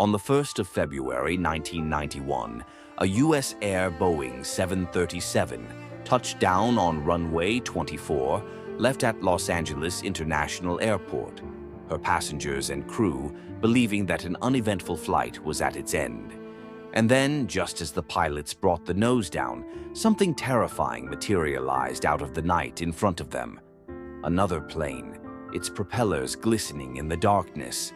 On the 1st of February 1991, a USAir Boeing 737 touched down on runway 24, left at Los Angeles International Airport, her passengers and crew believing that an uneventful flight was at its end. And then, just as the pilots brought the nose down, something terrifying materialized out of the night in front of them. Another plane, its propellers glistening in the darkness.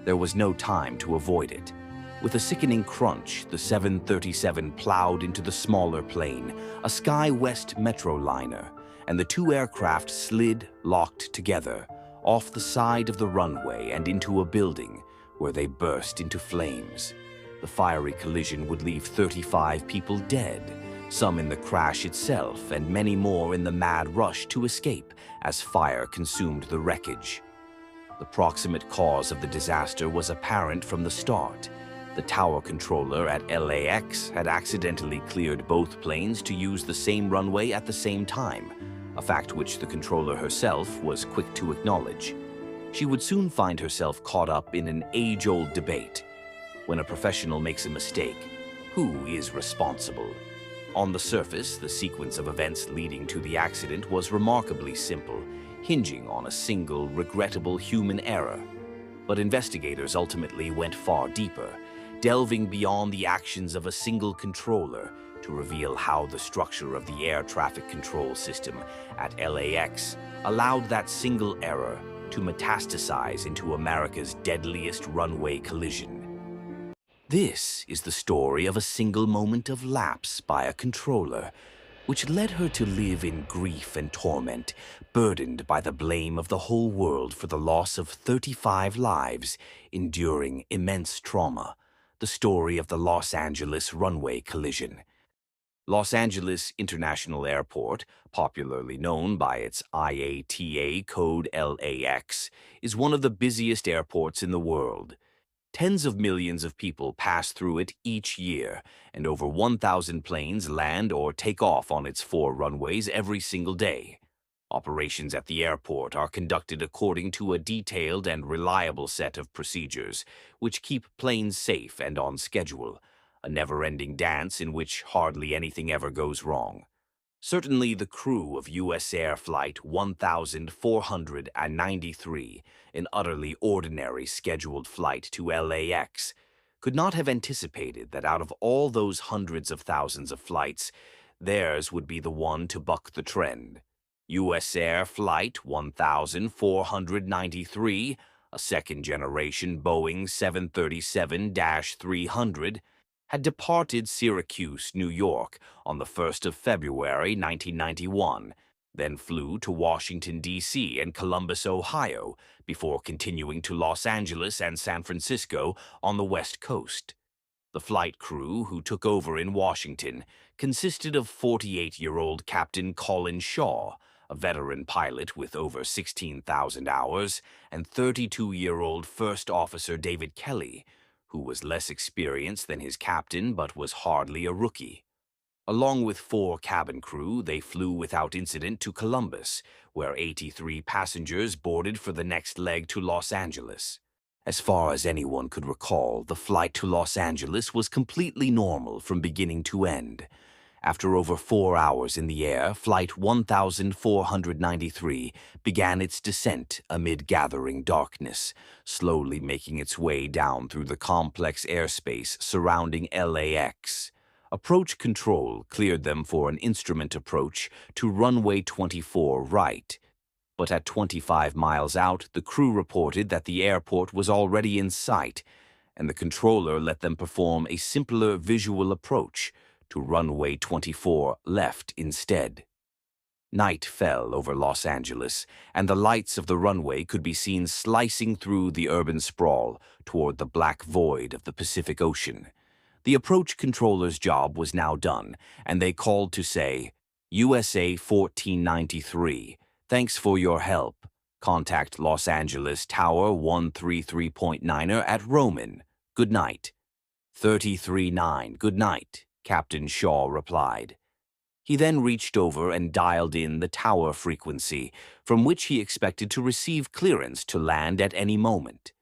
There was no time to avoid it. With a sickening crunch, the 737 plowed into the smaller plane, a SkyWest Metroliner, and the two aircraft slid, locked together, off the side of the runway and into a building, where they burst into flames. The fiery collision would leave 35 people dead, some in the crash itself and many more in the mad rush to escape as fire consumed the wreckage. The proximate cause of the disaster was apparent from the start. The tower controller at LAX had accidentally cleared both planes to use the same runway at the same time, a fact which the controller herself was quick to acknowledge. She would soon find herself caught up in an age-old debate. When a professional makes a mistake, who is responsible? On the surface, the sequence of events leading to the accident was remarkably simple, hinging on a single, regrettable human error. But investigators ultimately went far deeper, delving beyond the actions of a single controller to reveal how the structure of the air traffic control system at LAX allowed that single error to metastasize into America's deadliest runway collision. This is the story of a single moment of lapse by a controller, which led her to live in grief and torment, burdened by the blame of the whole world for the loss of 35 lives, enduring immense trauma. The story of the Los Angeles runway collision. Los Angeles International Airport, popularly known by its IATA code LAX, is one of the busiest airports in the world. Tens of millions of people pass through it each year, and over 1,000 planes land or take off on its 4 runways every single day. Operations at the airport are conducted according to a detailed and reliable set of procedures, which keep planes safe and on schedule, a never-ending dance in which hardly anything ever goes wrong. Certainly the crew of USAir Flight 1493, an utterly ordinary scheduled flight to LAX, could not have anticipated that out of all those hundreds of thousands of flights, theirs would be the one to buck the trend. USAir Flight 1493, a second-generation Boeing 737-300, had departed Syracuse, New York on the 1st of February 1991, then flew to Washington, D.C. and Columbus, Ohio, before continuing to Los Angeles and San Francisco on the West Coast. The flight crew who took over in Washington consisted of 48-year-old Captain Colin Shaw, a veteran pilot with over 16,000 hours, and 32-year-old First Officer David Kelly, who was less experienced than his captain but was hardly a rookie. Along with 4 cabin crew, they flew without incident to Columbus, where 83 passengers boarded for the next leg to Los Angeles. As far as anyone could recall, the flight to Los Angeles was completely normal from beginning to end. After over 4 hours in the air, Flight 1493 began its descent amid gathering darkness, slowly making its way down through the complex airspace surrounding LAX. Approach control cleared them for an instrument approach to runway 24 right. But at 25 miles out, the crew reported that the airport was already in sight, and the controller let them perform a simpler visual approach to runway 24 left instead. Night fell over Los Angeles, and the lights of the runway could be seen slicing through the urban sprawl toward the black void of the Pacific Ocean. The approach controller's job was now done, and they called to say, USA 1493, thanks for your help. Contact Los Angeles Tower 133.9er at Roman. Good night. 33-9, good night, Captain Shaw replied. He then reached over and dialed in the tower frequency, from which he expected to receive clearance to land at any moment.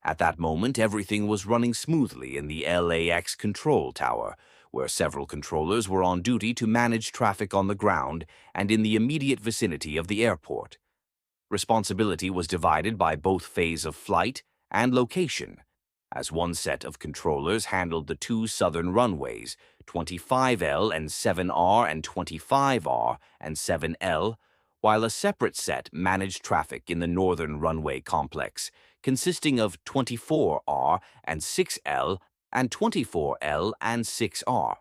At that moment, everything was running smoothly in the LAX control tower, where several controllers were on duty to manage traffic on the ground and in the immediate vicinity of the airport. Responsibility was divided by both phase of flight and location, as one set of controllers handled the two southern runways, 25L and 7R and 25R and 7L, while a separate set managed traffic in the northern runway complex, consisting of 24R and 6L and 24L and 6R.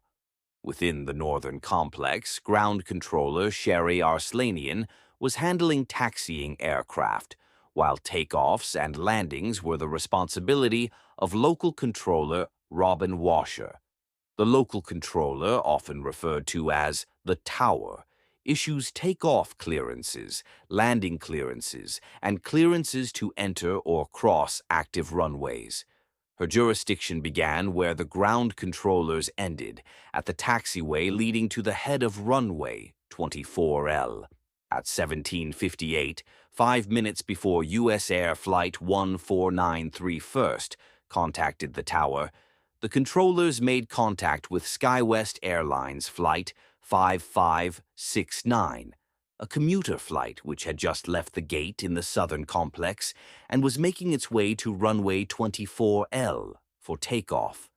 Within the northern complex, ground controller Sherry Arslanian was handling taxiing aircraft, while takeoffs and landings were the responsibility of local controller Robin Wascher. The local controller, often referred to as the tower, issues takeoff clearances, landing clearances, and clearances to enter or cross active runways. Her jurisdiction began where the ground controllers ended, at the taxiway leading to the head of runway 24L. At 17:58, 5 minutes before USAir Flight 1493 first contacted the tower, the controllers made contact with SkyWest Airlines Flight 5569, a commuter flight which had just left the gate in the southern complex and was making its way to runway 24L for takeoff.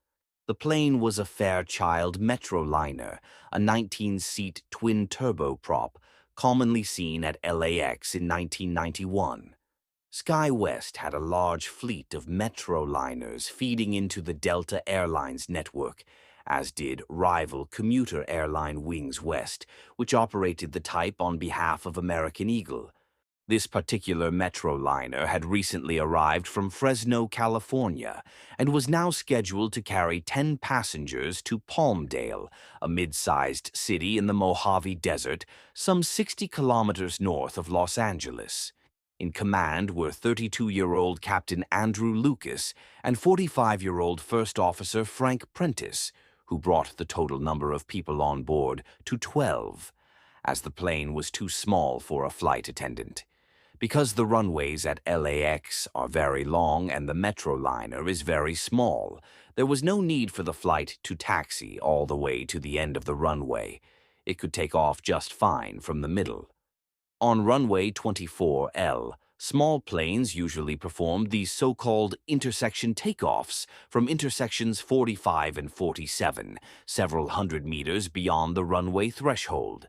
The plane was a Fairchild Metroliner, a 19-seat twin turboprop, commonly seen at LAX in 1991. SkyWest had a large fleet of Metroliners feeding into the Delta Airlines network, as did rival commuter airline Wings West, which operated the type on behalf of American Eagle. This particular Metroliner had recently arrived from Fresno, California, and was now scheduled to carry 10 passengers to Palmdale, a mid-sized city in the Mojave Desert, some 60 kilometers north of Los Angeles. In command were 32-year-old Captain Andrew Lucas and 45-year-old First Officer Frank Prentice, who brought the total number of people on board to 12, as the plane was too small for a flight attendant. Because the runways at LAX are very long and the Metroliner is very small, there was no need for the flight to taxi all the way to the end of the runway. It could take off just fine from the middle. On runway 24L, small planes usually performed these so-called intersection takeoffs from intersections 45 and 47, several hundred meters beyond the runway threshold.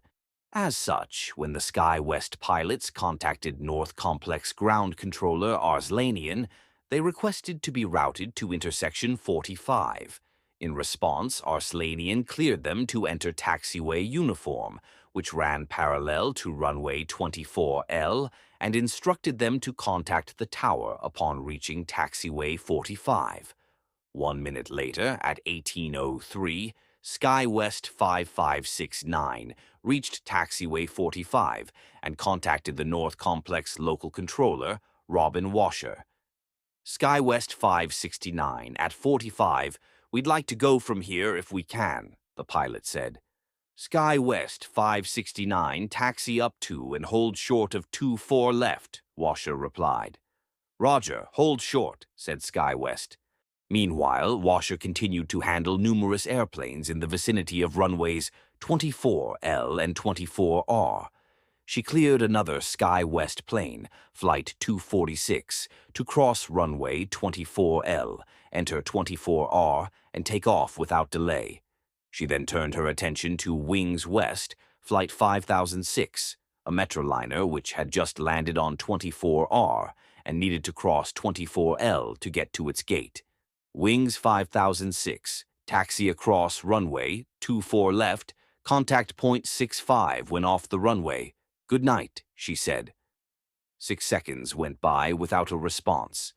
As such, when the SkyWest pilots contacted North Complex ground controller Arslanian, they requested to be routed to intersection 45. In response, Arslanian cleared them to enter taxiway uniform, which ran parallel to runway 24L, and instructed them to contact the tower upon reaching taxiway 45. 1 minute later, at 18:03, SkyWest 5569 reached taxiway 45 and contacted the North Complex local controller, Robin Wascher. SkyWest 569, at 45, "We'd like to go from here if we can," the pilot said. SkyWest 569, taxi up to and hold short of 24 left, Wascher replied. Roger, hold short, said SkyWest. Meanwhile, Wascher continued to handle numerous airplanes in the vicinity of runways 24L and 24R. She cleared another SkyWest plane, Flight 246, to cross runway 24L, enter 24R, and take off without delay. She then turned her attention to Wings West, Flight 5006, a Metroliner which had just landed on 24R and needed to cross 24L to get to its gate. Wings 5006, taxi across runway 24 left, contact point 65 when off the runway. Good night, she said. 6 seconds went by without a response.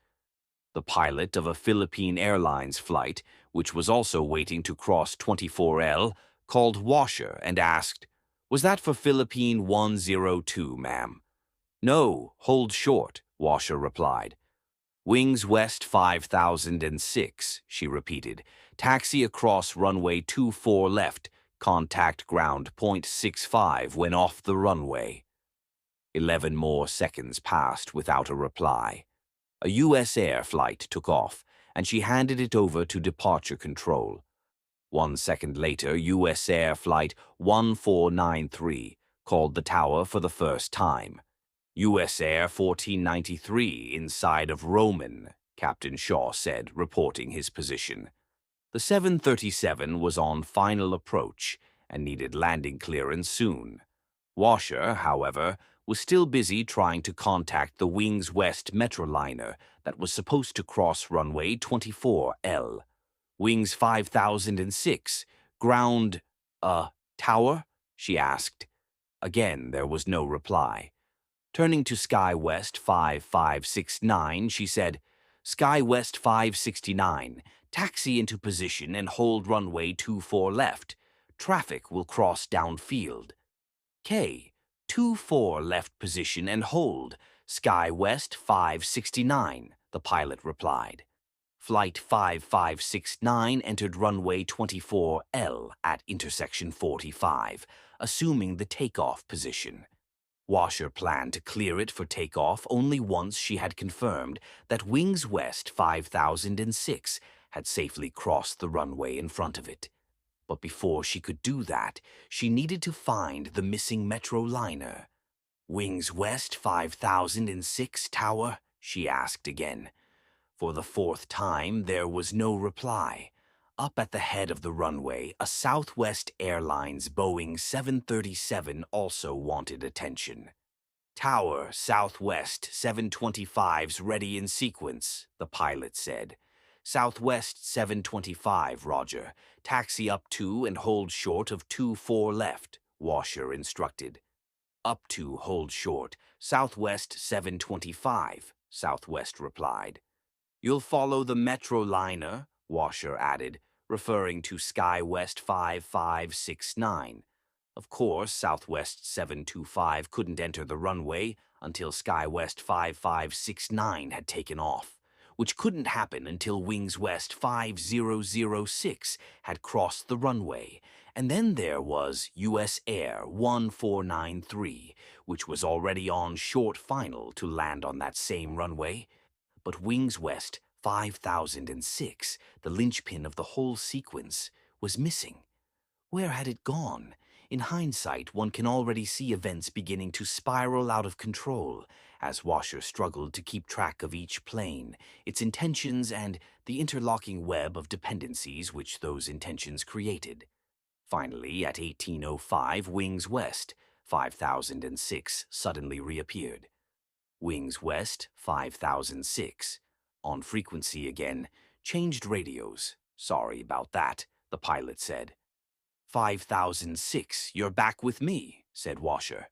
The pilot of a Philippine Airlines flight, which was also waiting to cross 24L, called Wascher and asked, "Was that for Philippine 102, ma'am?" "No, hold short," Wascher replied. Wings West 5006, she repeated. Taxi across runway 24 left, contact ground point 65 when off the runway. 11 more seconds passed without a reply. A USAir Flight took off, and she handed it over to departure control. 1 second later, USAir Flight 1493 called the tower for the first time. USAir 1493 inside of Roman, Captain Shaw said, reporting his position. The 737 was on final approach and needed landing clearance soon. Wascher, however, was still busy trying to contact the Wings West Metroliner that was supposed to cross runway 24L. Wings 5006, ground, tower? She asked. Again, there was no reply. Turning to SkyWest 5569, she said, SkyWest 569, taxi into position and hold runway 24 left. Traffic will cross downfield. K, 24 left position and hold. SkyWest 569, the pilot replied. Flight 5569 entered runway 24L at intersection 45, assuming the takeoff position. Wascher planned to clear it for takeoff only once she had confirmed that Wings West 5006 had safely crossed the runway in front of it. But before she could do that, she needed to find the missing Metroliner. Wings West 5006 tower? She asked again. For the fourth time, there was no reply. Up at the head of the runway, a Southwest Airlines Boeing 737 also wanted attention. Tower, Southwest 725's ready in sequence, the pilot said. Southwest 725, Roger. Taxi up to and hold short of 24 left, Wascher instructed. Up to, hold short. Southwest 725, Southwest replied. You'll follow the Metroliner, Wascher added, referring to SkyWest 5569. Of course, Southwest 725 couldn't enter the runway until SkyWest 5569 had taken off, which couldn't happen until Wings West 5006 had crossed the runway, and then there was USAir 1493, which was already on short final to land on that same runway. But Wings West 5006, the linchpin of the whole sequence, was missing. Where had it gone? In hindsight, one can already see events beginning to spiral out of control as Wascher struggled to keep track of each plane, its intentions, and the interlocking web of dependencies which those intentions created. Finally, at 1805, Wings West 5006 suddenly reappeared. Wings West 5006. On frequency again. Changed radios. Sorry about that, the pilot said. 5006, you're back with me, said Wascher.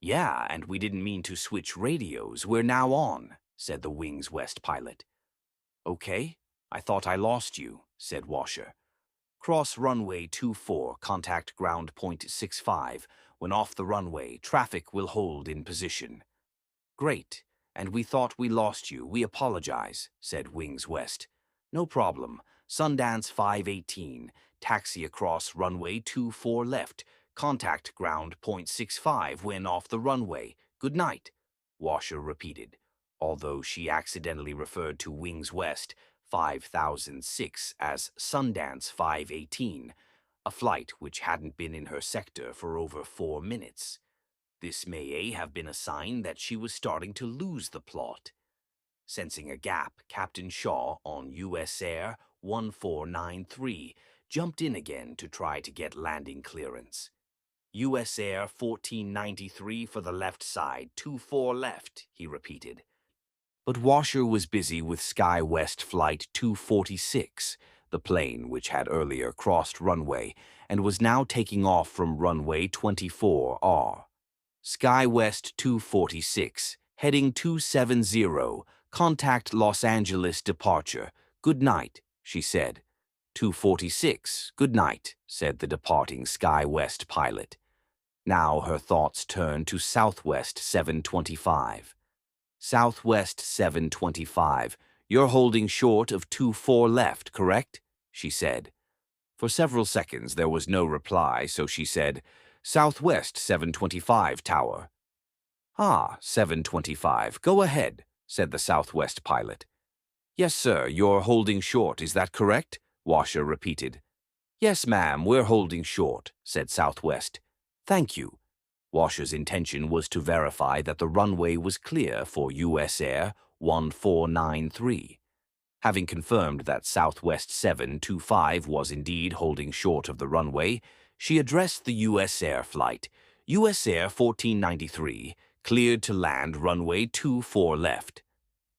Yeah, and we didn't mean to switch radios. We're now on, said the Wings West pilot. Okay, I thought I lost you, said Wascher. Cross runway 24, contact ground point 65. When off the runway, traffic will hold in position. Great, and we thought we lost you. We apologize, said Wings West. No problem. Sundance 518, taxi across runway 24 left, contact ground point 65 when off the runway. Good night, Wascher repeated, although she accidentally referred to Wings West 5006 as Sundance 518, a flight which hadn't been in her sector for over 4 minutes. This may have been a sign that she was starting to lose the plot. Sensing a gap, Captain Shaw on USAir 1493 jumped in again to try to get landing clearance. USAir 1493 for the left side, 24 left, he repeated. But Wascher was busy with SkyWest Flight 246, the plane which had earlier crossed runway and was now taking off from runway 24R. SkyWest 246, heading 270, contact Los Angeles departure. Good night, she said. 246, good night, said the departing SkyWest pilot. Now her thoughts turned to Southwest 725. Southwest 725, you're holding short of 24 left, correct? She said. For several seconds there was no reply, so she said, Southwest 725 tower. Ah, 725, go ahead, said the Southwest pilot. Yes, sir, you're holding short, is that correct? Wascher repeated. Yes, ma'am, we're holding short, said Southwest. Thank you. Washer's intention was to verify that the runway was clear for USAir 1493. Having confirmed that Southwest 725 was indeed holding short of the runway, she addressed the USAir Flight. USAir 1493, cleared to land runway 24 left.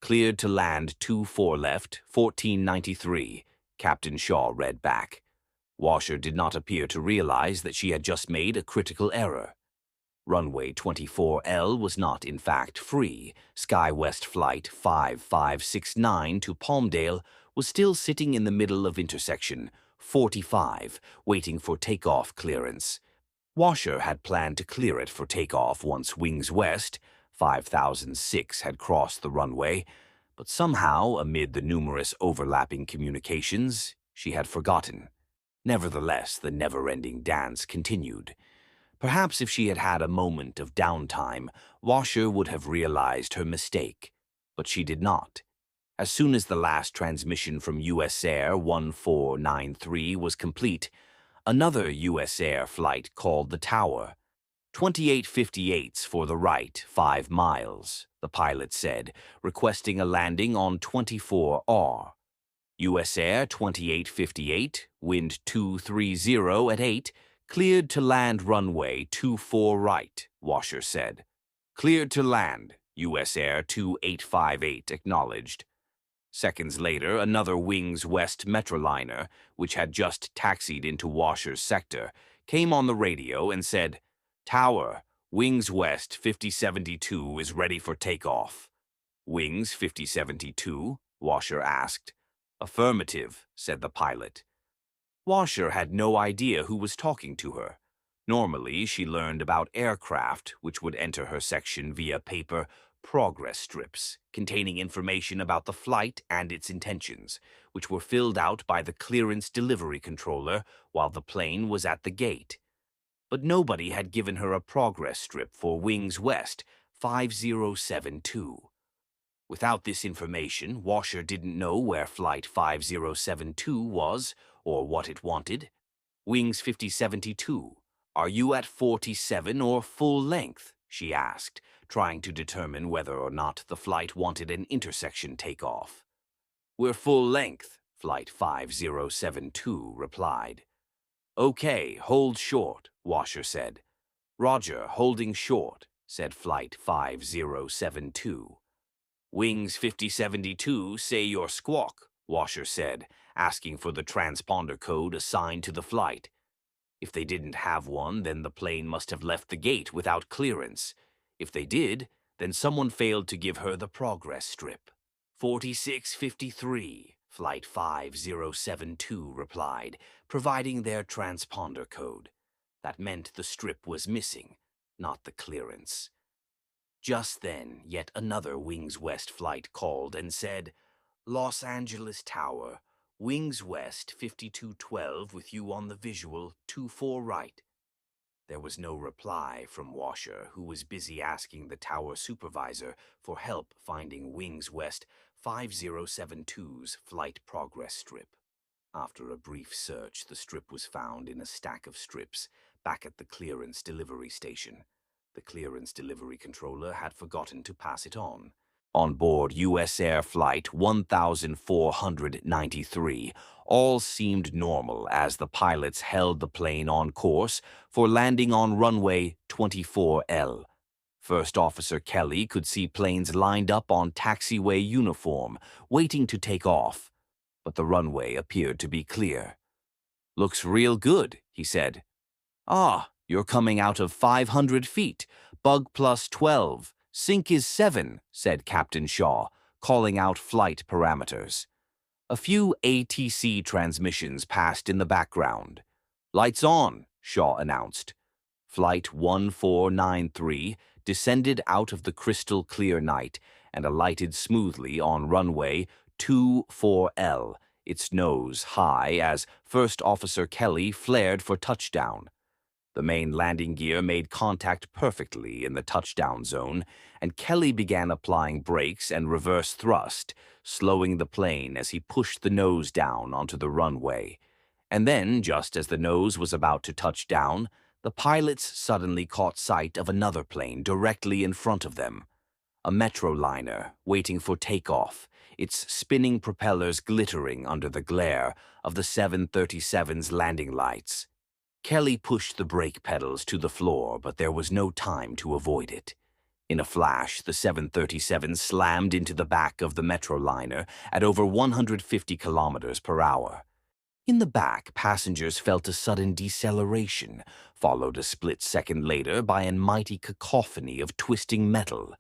Cleared to land 24 left, 1493, Captain Shaw read back. Wascher did not appear to realize that she had just made a critical error. Runway 24L was not, in fact, free. SkyWest Flight 5569 to Palmdale was still sitting in the middle of intersection 45, waiting for takeoff clearance. Wascher had planned to clear it for takeoff once Wings West 5006 had crossed the runway, but somehow, amid the numerous overlapping communications, she had forgotten. Nevertheless, the never-ending dance continued. Perhaps if she had had a moment of downtime, Wascher would have realized her mistake, but she did not. As soon as the last transmission from USAir 1493 was complete, another USAir flight called the tower. 2858's for the right, 5 miles, the pilot said, requesting a landing on 24R. USAir 2858, wind 230 at 8, cleared to land runway 24 right, Wascher said. Cleared to land, USAir 2858 acknowledged. Seconds later, another Wings West Metroliner, which had just taxied into Washer's sector, came on the radio and said, Tower, Wings West 5072 is ready for takeoff. Wings 5072? Wascher asked. Affirmative, said the pilot. Wascher had no idea who was talking to her. Normally, she learned about aircraft, which would enter her section via paper progress strips containing information about the flight and its intentions, which were filled out by the clearance delivery controller while the plane was at the gate. But nobody had given her a progress strip for Wings West 5072. Without this information, Wascher didn't know where Flight 5072 was or what it wanted. Wings 5072, are you at 47 or full length? She asked, trying to determine whether or not the flight wanted an intersection takeoff. We're full length, Flight 5072 replied. Okay, hold short, Wascher said. Roger, holding short, said Flight 5072. Wings 5072 say you're squawk, Wascher said, asking for the transponder code assigned to the flight. If they didn't have one, then the plane must have left the gate without clearance. If they did, then someone failed to give her the progress strip. 4653, Flight 5072 replied, providing their transponder code. That meant the strip was missing, not the clearance. Just then, yet another Wings West flight called and said, Los Angeles Tower, Wings West 5212 with you on the visual, 24 right. There was no reply from Wascher, who was busy asking the tower supervisor for help finding Wings West 5072's flight progress strip. After a brief search, the strip was found in a stack of strips back at the clearance delivery station. The clearance delivery controller had forgotten to pass it on. On board USAir Flight 1493, all seemed normal as the pilots held the plane on course for landing on runway 24L. First Officer Kelly could see planes lined up on taxiway uniform, waiting to take off, but the runway appeared to be clear. Looks real good, he said. Ah, you're coming out of 500 feet. Bug plus 12. Sync is 7, said Captain Shaw, calling out flight parameters. A few ATC transmissions passed in the background. Lights on, Shaw announced. Flight 1493 descended out of the crystal clear night and alighted smoothly on runway 24L, its nose high as First Officer Kelly flared for touchdown. The main landing gear made contact perfectly in the touchdown zone, and Kelly began applying brakes and reverse thrust, slowing the plane as he pushed the nose down onto the runway. And then, just as the nose was about to touch down, the pilots suddenly caught sight of another plane directly in front of them. A Metroliner waiting for takeoff, its spinning propellers glittering under the glare of the 737's landing lights. Kelly pushed the brake pedals to the floor, but there was no time to avoid it. In a flash, the 737 slammed into the back of the Metroliner at over 150 kilometers per hour. In the back, passengers felt a sudden deceleration, followed a split second later by a mighty cacophony of twisting metal.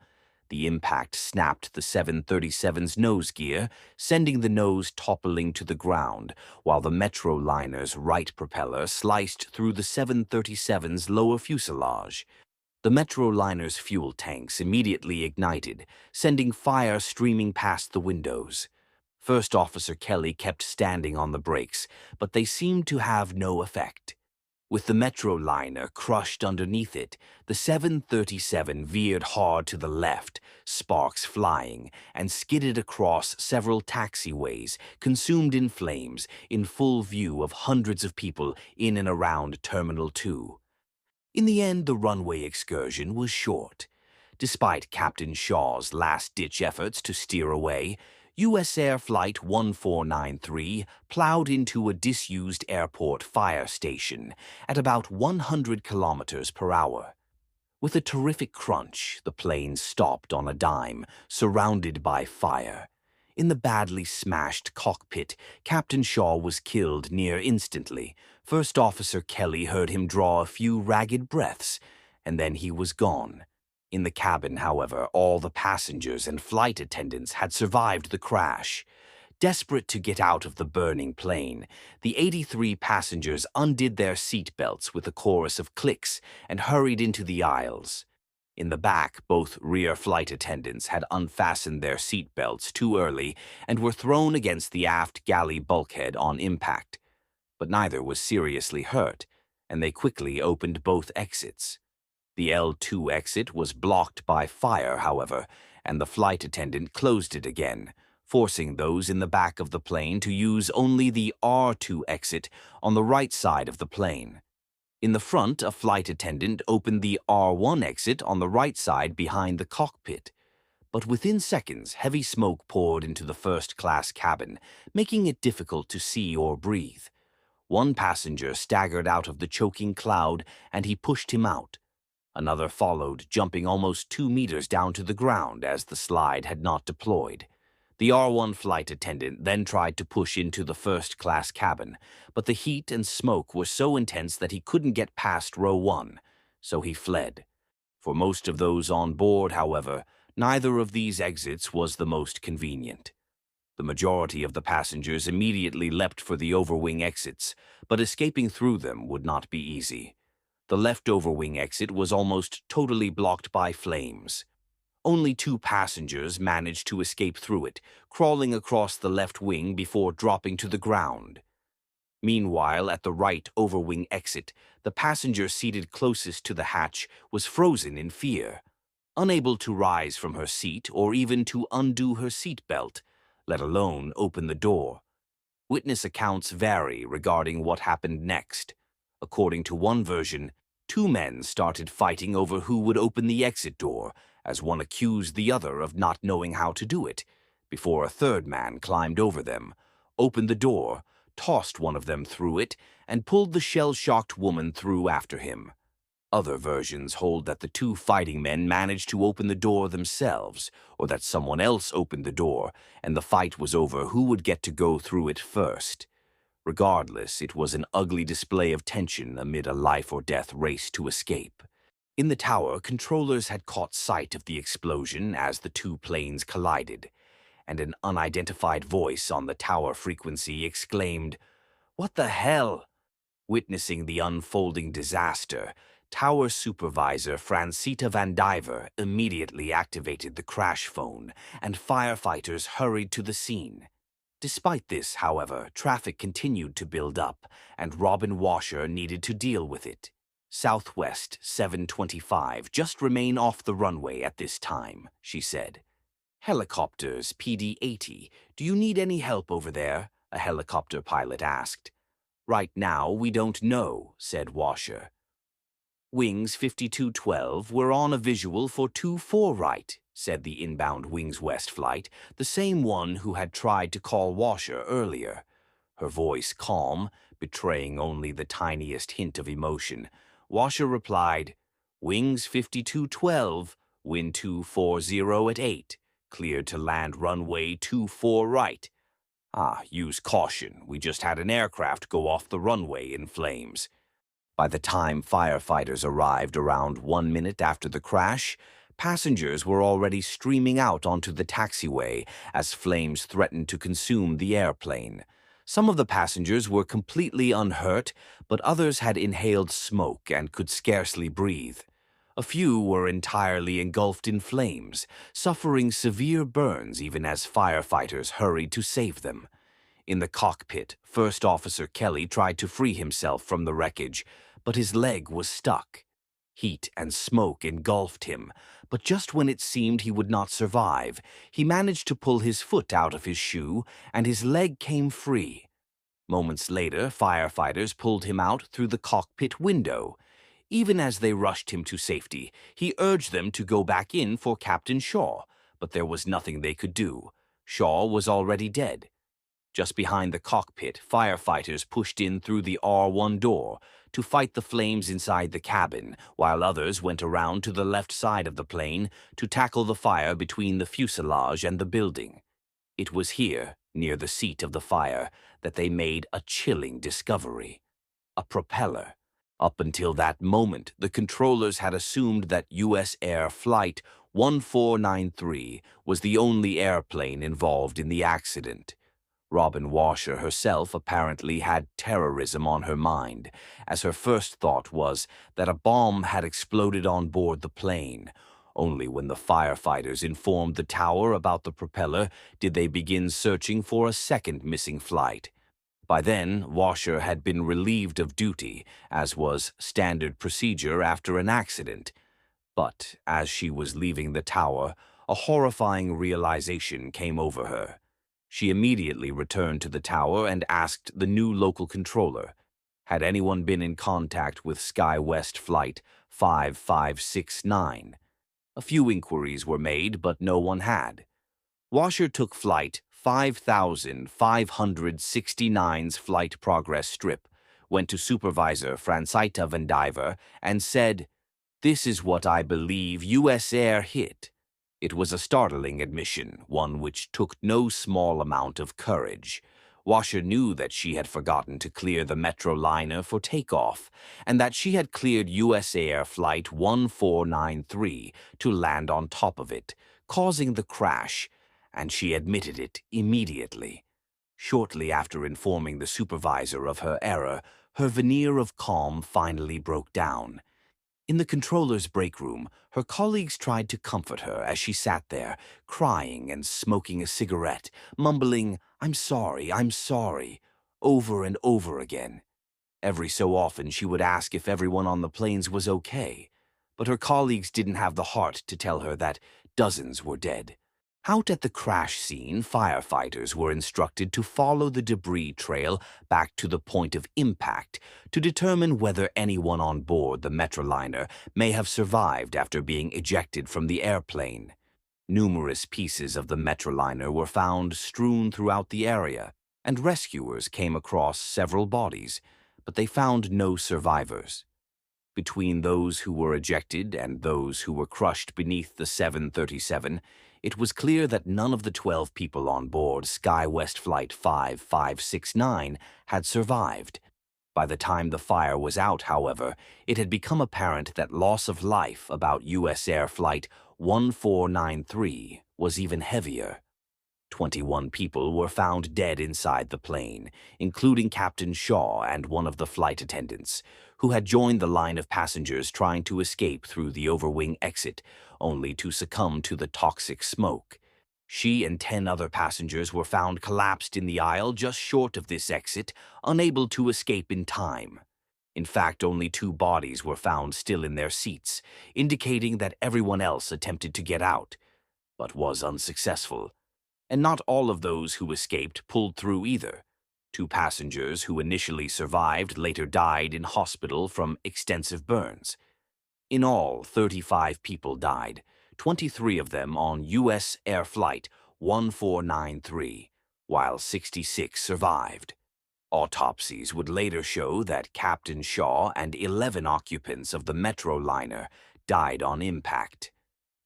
The impact snapped the 737's nose gear, sending the nose toppling to the ground, while the Metroliner's right propeller sliced through the 737's lower fuselage. The Metroliner's fuel tanks immediately ignited, sending fire streaming past the windows. First Officer Kelly kept standing on the brakes, but they seemed to have no effect. With the Metroliner crushed underneath it, the 737 veered hard to the left, sparks flying, and skidded across several taxiways, consumed in flames, in full view of hundreds of people in and around Terminal 2. In the end, the runway excursion was short. Despite Captain Shaw's last-ditch efforts to steer away, USAir Flight 1493 plowed into a disused airport fire station at about 100 kilometers per hour. With a terrific crunch, the plane stopped on a dime, surrounded by fire. In the badly smashed cockpit, Captain Shaw was killed near instantly. First Officer Kelly heard him draw a few ragged breaths, and then he was gone. In the cabin, however, all the passengers and flight attendants had survived the crash. Desperate to get out of the burning plane, the 83 passengers undid their seat belts with a chorus of clicks and hurried into the aisles. In the back, both rear flight attendants had unfastened their seat belts too early and were thrown against the aft galley bulkhead on impact. But neither was seriously hurt, and they quickly opened both exits. The L2 exit was blocked by fire, however, and the flight attendant closed it again, forcing those in the back of the plane to use only the R2 exit on the right side of the plane. In the front, a flight attendant opened the R1 exit on the right side behind the cockpit. But within seconds, heavy smoke poured into the first-class cabin, making it difficult to see or breathe. One passenger staggered out of the choking cloud, and he pushed him out. Another followed, jumping almost 2 meters down to the ground as the slide had not deployed. The R1 flight attendant then tried to push into the first-class cabin, but the heat and smoke were so intense that he couldn't get past row 1, so he fled. For most of those on board, however, neither of these exits was the most convenient. The majority of the passengers immediately leapt for the overwing exits, but escaping through them would not be easy. The left overwing exit was almost totally blocked by flames. Only 2 passengers managed to escape through it, crawling across the left wing before dropping to the ground. Meanwhile, at the right overwing exit, the passenger seated closest to the hatch was frozen in fear, unable to rise from her seat or even to undo her seat belt, let alone open the door. Witness accounts vary regarding what happened next. According to one version, 2 men started fighting over who would open the exit door, as one accused the other of not knowing how to do it, before a third man climbed over them, opened the door, tossed one of them through it, and pulled the shell-shocked woman through after him. Other versions hold that the 2 fighting men managed to open the door themselves, or that someone else opened the door, and the fight was over who would get to go through it first. Regardless, it was an ugly display of tension amid a life-or-death race to escape. In the tower, controllers had caught sight of the explosion as the 2 planes collided, and an unidentified voice on the tower frequency exclaimed, "What the hell?" Witnessing the unfolding disaster, Tower Supervisor Francita Van Diver immediately activated the crash phone, and firefighters hurried to the scene. Despite this, however, traffic continued to build up, and Robin Wascher needed to deal with it. Southwest 725, just remain off the runway at this time, she said. Helicopters, PD-80, do you need any help over there? A helicopter pilot asked. Right now, we don't know, said Wascher. Wings 5212 were on a visual for 24 right, said the inbound Wings West Flight, the same one who had tried to call Wascher earlier. Her voice calm, betraying only the tiniest hint of emotion. Wascher replied, Wings 5212, wind 240 at 8, cleared to land runway 24 right. Use caution, we just had an aircraft go off the runway in flames. By the time firefighters arrived around 1 minute after the crash, passengers were already streaming out onto the taxiway as flames threatened to consume the airplane. Some of the passengers were completely unhurt, but others had inhaled smoke and could scarcely breathe. A few were entirely engulfed in flames, suffering severe burns even as firefighters hurried to save them. In the cockpit, First Officer Kelly tried to free himself from the wreckage, but his leg was stuck. Heat and smoke engulfed him, but just when it seemed he would not survive, he managed to pull his foot out of his shoe, and his leg came free. Moments later, firefighters pulled him out through the cockpit window. Even as they rushed him to safety, he urged them to go back in for Captain Shaw, but there was nothing they could do. Shaw was already dead. Just behind the cockpit, firefighters pushed in through the R1 door to fight the flames inside the cabin, while others went around to the left side of the plane to tackle the fire between the fuselage and the building. It was here, near the seat of the fire, that they made a chilling discovery. A propeller. Up until that moment, the controllers had assumed that USAir Flight 1493 was the only airplane involved in the accident. Robin Wascher herself apparently had terrorism on her mind, as her first thought was that a bomb had exploded on board the plane. Only when the firefighters informed the tower about the propeller did they begin searching for a second missing flight. By then, Wascher had been relieved of duty, as was standard procedure after an accident. But as she was leaving the tower, a horrifying realization came over her. She immediately returned to the tower and asked the new local controller, had anyone been in contact with SkyWest Flight 5569? A few inquiries were made, but no one had. Wascher took Flight 5569's flight progress strip, went to Supervisor Francita Vandiver, and said, "This is what I believe USAir hit." It was a startling admission, one which took no small amount of courage. Wascher knew that she had forgotten to clear the Metroliner for takeoff, and that she had cleared USAir Flight 1493 to land on top of it, causing the crash, and she admitted it immediately. Shortly after informing the supervisor of her error, her veneer of calm finally broke down. In the controller's break room, her colleagues tried to comfort her as she sat there, crying and smoking a cigarette, mumbling, I'm sorry," over and over again. Every so often she would ask if everyone on the planes was okay, but her colleagues didn't have the heart to tell her that dozens were dead. Out at the crash scene, firefighters were instructed to follow the debris trail back to the point of impact to determine whether anyone on board the Metroliner may have survived after being ejected from the airplane. Numerous pieces of the Metroliner were found strewn throughout the area, and rescuers came across several bodies, but they found no survivors. Between those who were ejected and those who were crushed beneath the 737, it was clear that none of the 12 people on board SkyWest Flight 5569 had survived. By the time the fire was out, however, it had become apparent that loss of life about USAir Flight 1493 was even heavier. 21 people were found dead inside the plane, including Captain Shaw and one of the flight attendants, who had joined the line of passengers trying to escape through the overwing exit, only to succumb to the toxic smoke. She and 10 other passengers were found collapsed in the aisle just short of this exit, unable to escape in time. In fact, only 2 bodies were found still in their seats, indicating that everyone else attempted to get out, but was unsuccessful. And not all of those who escaped pulled through either. 2 passengers who initially survived later died in hospital from extensive burns. In all, 35 people died, 23 of them on USAir Flight 1493, while 66 survived. Autopsies would later show that Captain Shaw and 11 occupants of the Metroliner died on impact.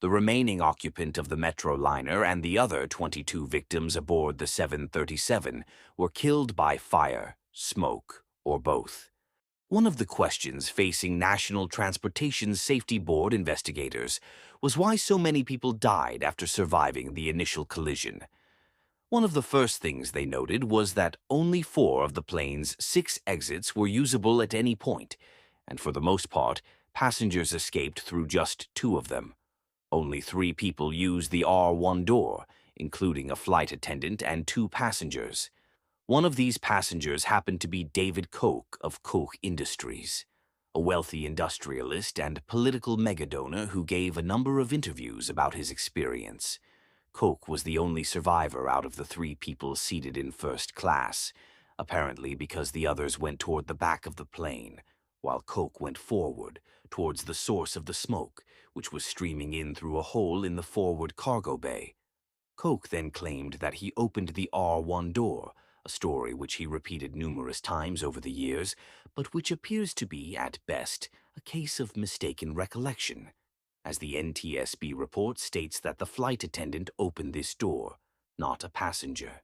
The remaining occupant of the Metroliner and the other 22 victims aboard the 737 were killed by fire, smoke, or both. One of the questions facing National Transportation Safety Board investigators was why so many people died after surviving the initial collision. One of the first things they noted was that only 4 of the plane's 6 exits were usable at any point, and for the most part, passengers escaped through just 2 of them. Only 3 people used the R1 door, including a flight attendant and 2 passengers. One of these passengers happened to be David Koch of Koch Industries, a wealthy industrialist and political megadonor who gave a number of interviews about his experience. Koch was the only survivor out of the 3 people seated in first class, apparently because the others went toward the back of the plane, while Koch went forward, towards the source of the smoke, which was streaming in through a hole in the forward cargo bay. Koch then claimed that he opened the R1 door, a story which he repeated numerous times over the years, but which appears to be, at best, a case of mistaken recollection, as the NTSB report states that the flight attendant opened this door, not a passenger.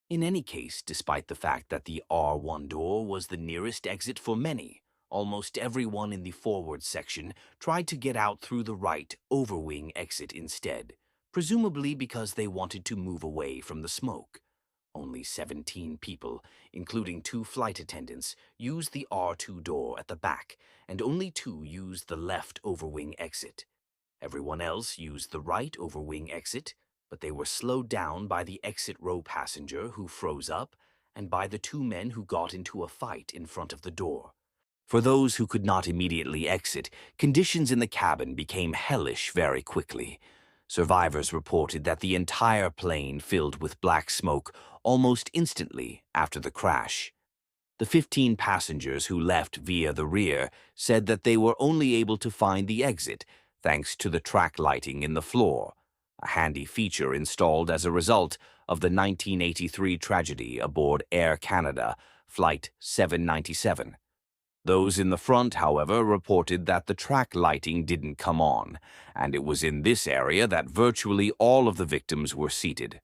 In any case, despite the fact that the R1 door was the nearest exit for many, almost everyone in the forward section tried to get out through the right overwing exit instead, presumably because they wanted to move away from the smoke. Only 17 people, including 2 flight attendants, used the R2 door at the back, and only 2 used the left overwing exit. Everyone else used the right overwing exit, but they were slowed down by the exit row passenger who froze up and by the 2 men who got into a fight in front of the door. For those who could not immediately exit, conditions in the cabin became hellish very quickly. Survivors reported that the entire plane filled with black smoke almost instantly after the crash. The 15 passengers who left via the rear said that they were only able to find the exit thanks to the track lighting in the floor, a handy feature installed as a result of the 1983 tragedy aboard Air Canada Flight 797. Those in the front, however, reported that the track lighting didn't come on, and it was in this area that virtually all of the victims were seated.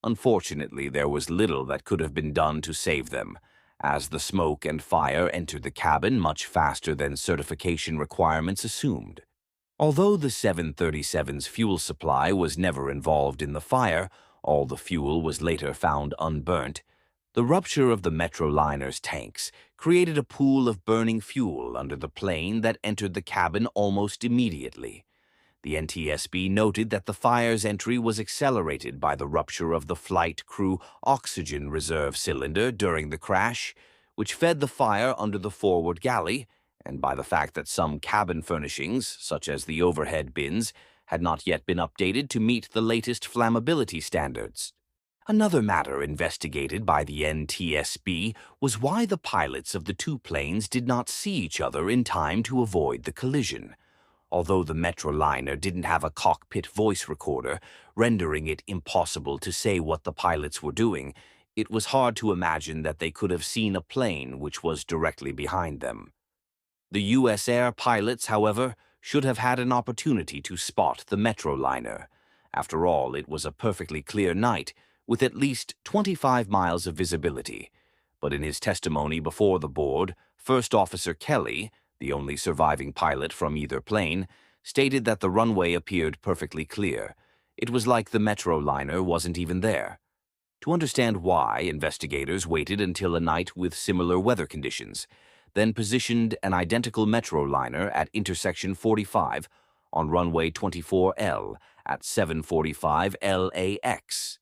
Unfortunately, there was little that could have been done to save them, as the smoke and fire entered the cabin much faster than certification requirements assumed. Although the 737's fuel supply was never involved in the fire, all the fuel was later found unburnt. The rupture of the Metroliner's tanks created a pool of burning fuel under the plane that entered the cabin almost immediately. The NTSB noted that the fire's entry was accelerated by the rupture of the flight crew oxygen reserve cylinder during the crash, which fed the fire under the forward galley, and by the fact that some cabin furnishings, such as the overhead bins, had not yet been updated to meet the latest flammability standards. Another matter investigated by the NTSB was why the pilots of the 2 planes did not see each other in time to avoid the collision. Although the Metroliner didn't have a cockpit voice recorder, rendering it impossible to say what the pilots were doing, it was hard to imagine that they could have seen a plane which was directly behind them. The USAir pilots, however, should have had an opportunity to spot the Metroliner. After all, it was a perfectly clear night, with at least 25 miles of visibility. But in his testimony before the board, First Officer Kelly, the only surviving pilot from either plane, stated that the runway appeared perfectly clear. It was like the Metroliner wasn't even there. To understand why, investigators waited until a night with similar weather conditions, then positioned an identical Metroliner at intersection 45 on runway 24L at 7:45 LAX.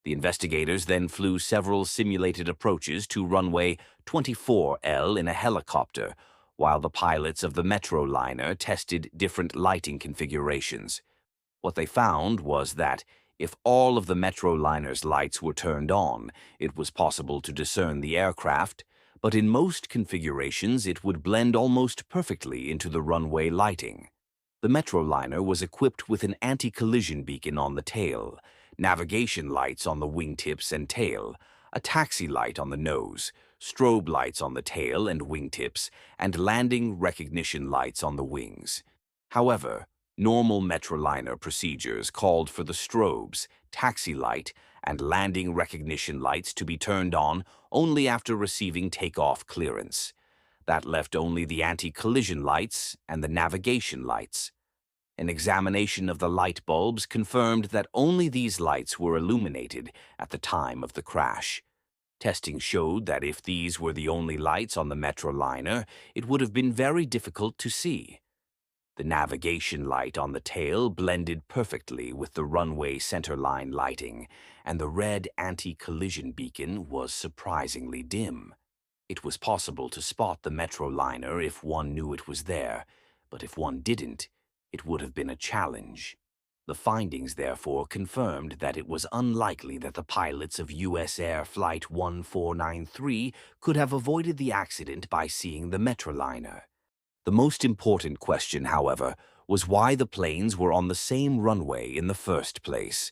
The investigators then flew several simulated approaches to runway 24L in a helicopter, while the pilots of the Metroliner tested different lighting configurations. What they found was that if all of the Metroliner's lights were turned on, it was possible to discern the aircraft, but in most configurations it would blend almost perfectly into the runway lighting. The Metroliner was equipped with an anti-collision beacon on the tail, navigation lights on the wingtips and tail, a taxi light on the nose, strobe lights on the tail and wingtips, and landing recognition lights on the wings. However, normal Metroliner procedures called for the strobes, taxi light, and landing recognition lights to be turned on only after receiving takeoff clearance. That left only the anti-collision lights and the navigation lights. An examination of the light bulbs confirmed that only these lights were illuminated at the time of the crash. Testing showed that if these were the only lights on the Metroliner, it would have been very difficult to see. The navigation light on the tail blended perfectly with the runway centerline lighting, and the red anti-collision beacon was surprisingly dim. It was possible to spot the Metroliner if one knew it was there, but if one didn't, it would have been a challenge. The findings, therefore, confirmed that it was unlikely that the pilots of USAir Flight 1493 could have avoided the accident by seeing the Metroliner. The most important question, however, was why the planes were on the same runway in the first place.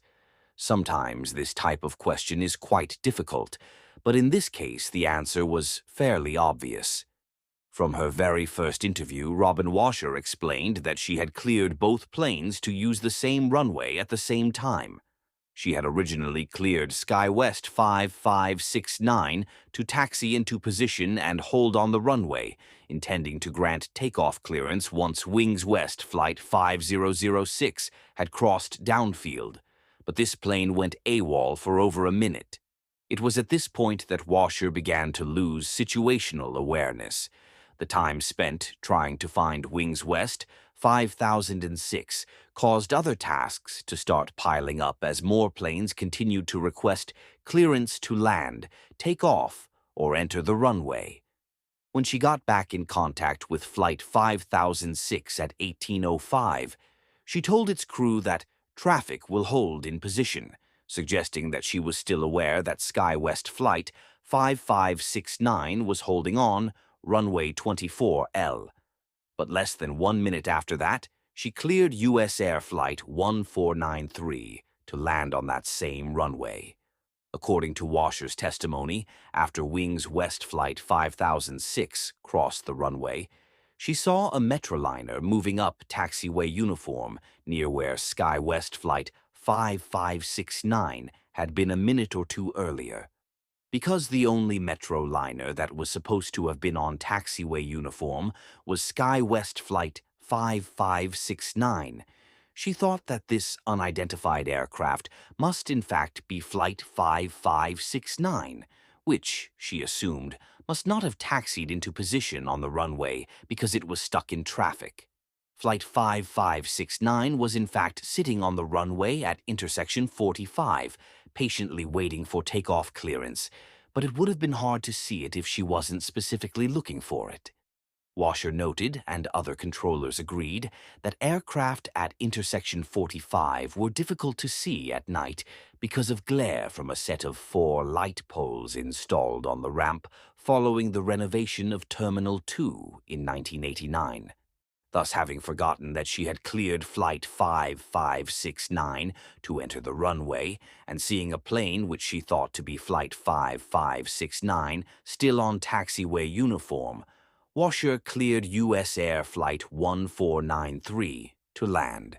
Sometimes this type of question is quite difficult, but in this case the answer was fairly obvious. From her very first interview, Robin Wascher explained that she had cleared both planes to use the same runway at the same time. She had originally cleared SkyWest 5569 to taxi into position and hold on the runway, intending to grant takeoff clearance once Wings West Flight 5006 had crossed downfield, but this plane went AWOL for over a minute. It was at this point that Wascher began to lose situational awareness. The time spent trying to find Wings West 5006 caused other tasks to start piling up as more planes continued to request clearance to land, take off, or enter the runway. When she got back in contact with Flight 5006 at 1805, she told its crew that traffic will hold in position, suggesting that she was still aware that SkyWest Flight 5569 was holding on runway 24L. But less than 1 minute after that, she cleared USAir Flight 1493 to land on that same runway. According to Wascher's testimony, after Wings West Flight 5006 crossed the runway, she saw a Metroliner moving up taxiway uniform near where SkyWest Flight 5569 had been a minute or two earlier. Because the only Metroliner that was supposed to have been on taxiway uniform was SkyWest Flight 5569, she thought that this unidentified aircraft must in fact be Flight 5569, which, she assumed, must not have taxied into position on the runway because it was stuck in traffic. Flight 5569 was in fact sitting on the runway at intersection 45, patiently waiting for takeoff clearance, but it would have been hard to see it if she wasn't specifically looking for it. Wascher noted, and other controllers agreed, that aircraft at intersection 45 were difficult to see at night because of glare from a set of 4 light poles installed on the ramp following the renovation of Terminal 2 in 1989. Thus, having forgotten that she had cleared Flight 5569 to enter the runway, and seeing a plane which she thought to be Flight 5569 still on taxiway uniform, Wascher cleared USAir Flight 1493 to land.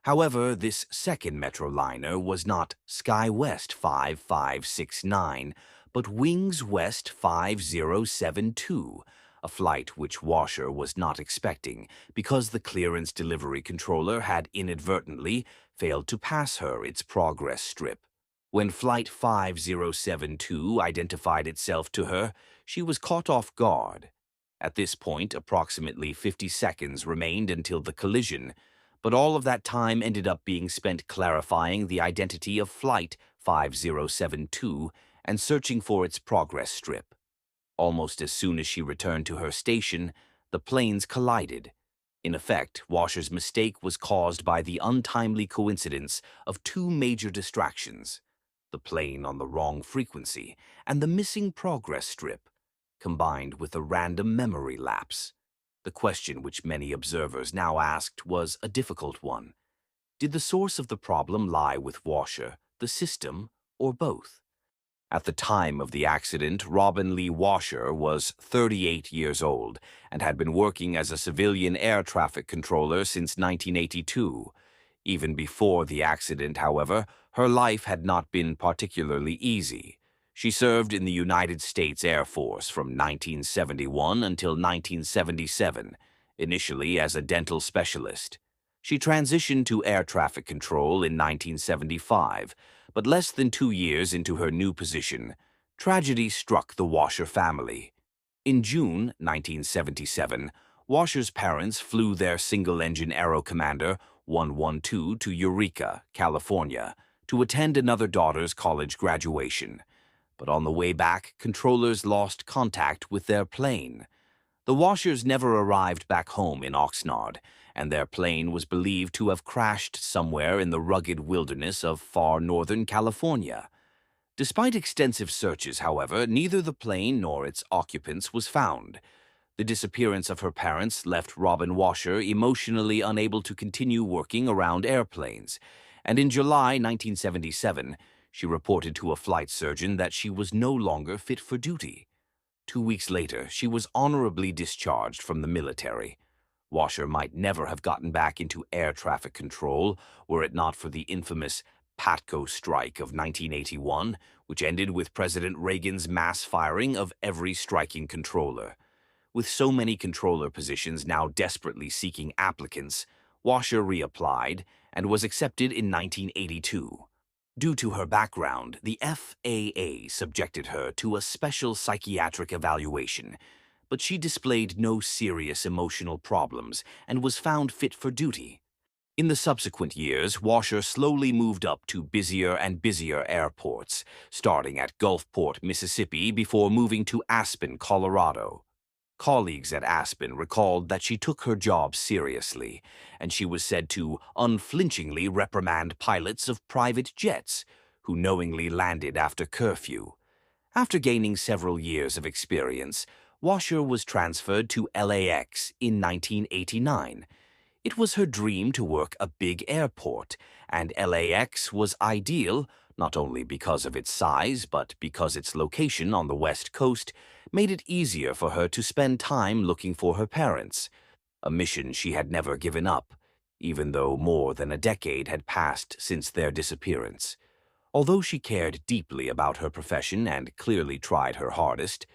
However, this second Metroliner was not SkyWest 5569, but Wings West 5072, a flight which Wascher was not expecting because the clearance delivery controller had inadvertently failed to pass her its progress strip. When Flight 5072 identified itself to her, she was caught off guard. At this point, approximately 50 seconds remained until the collision, but all of that time ended up being spent clarifying the identity of Flight 5072 and searching for its progress strip. Almost as soon as she returned to her station, The planes collided. In effect, Wascher's mistake was caused by the untimely coincidence of two major distractions: the plane on the wrong frequency and the missing progress strip, combined with a random memory lapse. The question which many observers now asked was a difficult one. Did the source of the problem lie with Wascher, the system, or both? At the time of the accident, Robin Lee Wascher was 38 years old and had been working as a civilian air traffic controller since 1982. Even before the accident, however, her life had not been particularly easy. She served in the United States Air Force from 1971 until 1977, initially as a dental specialist. She transitioned to air traffic control in 1975, but less than 2 years into her new position, tragedy struck the Wascher family. In June 1977, Wascher's parents flew their single-engine Aero Commander 112 to Eureka, California, to attend another daughter's college graduation. But on the way back, controllers lost contact with their plane. The Washers never arrived back home in Oxnard, and their plane was believed to have crashed somewhere in the rugged wilderness of far northern California. Despite extensive searches, however, neither the plane nor its occupants was found. The disappearance of her parents left Robin Wascher emotionally unable to continue working around airplanes, and in July 1977, she reported to a flight surgeon that she was no longer fit for duty. 2 weeks later, she was honorably discharged from the military. Wascher might never have gotten back into air traffic control were it not for the infamous Patco strike of 1981, which ended with President Reagan's mass firing of every striking controller. With so many controller positions now desperately seeking applicants, Wascher reapplied and was accepted in 1982. Due to her background, the FAA subjected her to a special psychiatric evaluation, but she displayed no serious emotional problems and was found fit for duty. In the subsequent years, Wascher slowly moved up to busier and busier airports, starting at Gulfport, Mississippi, before moving to Aspen, Colorado. Colleagues at Aspen recalled that she took her job seriously, and she was said to unflinchingly reprimand pilots of private jets who knowingly landed after curfew. After gaining several years of experience, Wascher was transferred to LAX in 1989. It was her dream to work a big airport, and LAX was ideal not only because of its size, but because its location on the West Coast made it easier for her to spend time looking for her parents, a mission she had never given up, even though more than a decade had passed since their disappearance. Although she cared deeply about her profession and clearly tried her hardest,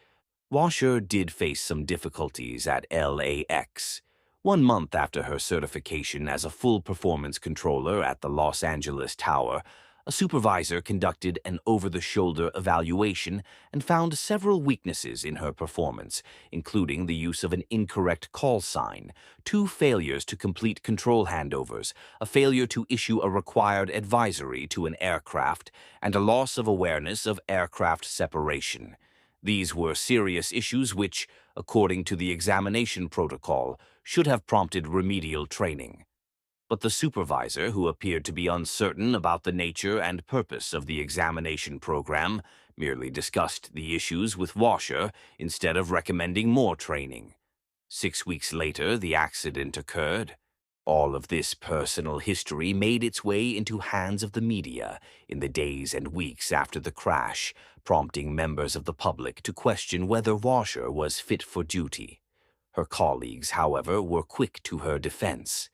Wascher did face some difficulties at LAX. 1 month after her certification as a full performance controller at the Los Angeles Tower, a supervisor conducted an over-the-shoulder evaluation and found several weaknesses in her performance, including the use of an incorrect call sign, 2 failures to complete control handovers, a failure to issue a required advisory to an aircraft, and a loss of awareness of aircraft separation. These were serious issues which, according to the examination protocol, should have prompted remedial training. But the supervisor, who appeared to be uncertain about the nature and purpose of the examination program, merely discussed the issues with Wascher instead of recommending more training. 6 weeks later, the accident occurred. All of this personal history made its way into hands of the media in the days and weeks after the crash, prompting members of the public to question whether Wascher was fit for duty. Her colleagues, however, were quick to her defense.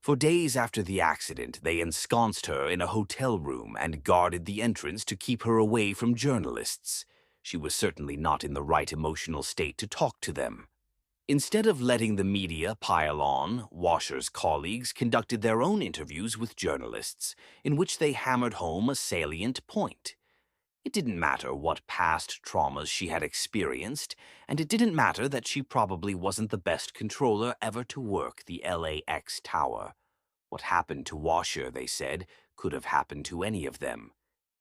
For days after the accident, they ensconced her in a hotel room and guarded the entrance to keep her away from journalists. She was certainly not in the right emotional state to talk to them. Instead of letting the media pile on, Wascher's colleagues conducted their own interviews with journalists, in which they hammered home a salient point. It didn't matter what past traumas she had experienced, and it didn't matter that she probably wasn't the best controller ever to work the LAX tower. What happened to Wascher, they said, could have happened to any of them.